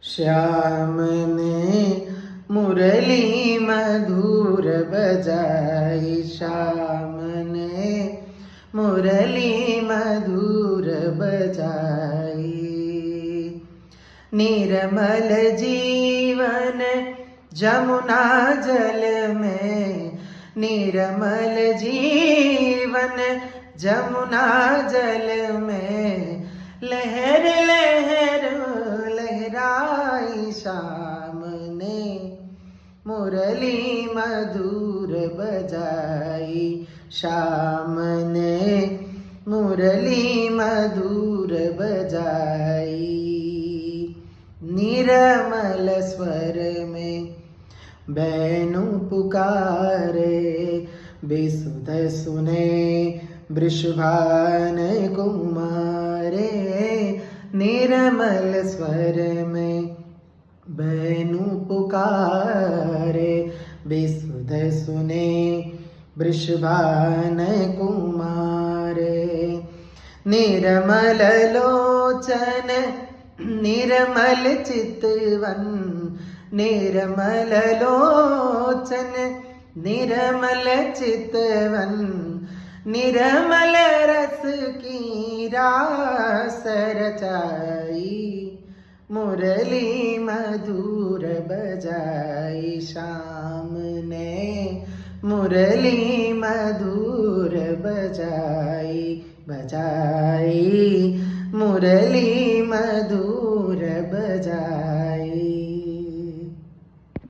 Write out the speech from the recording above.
श्याम ने मुरली मधुर बजाई, श्याम ने मुरली मधुर बजाई। निर्मल जीवन जमुना जल में, निर्मल जीवन जमुना जल में, लहर लहर लहराई, श्याम ने मुरली मधुर बजाई, श्याम ने मुरली मधुर बजाई। निर्मल स्वर में बैनु पुकारे, बेसुध सुने वृषभान कुमारे। निर्मल स्वर में बैनु पुकारे, बेसुध सुने वृषभान कुमारे। निर्मल लोचन निर्मल चितवन, निर्मल लोचन निर्मल चितवन, निर्मल रस की रास रचाई, मुरली मधुर बजाई, श्याम ने मुरली मधुर बजाई, बजाई मुरली मधुर बजाई।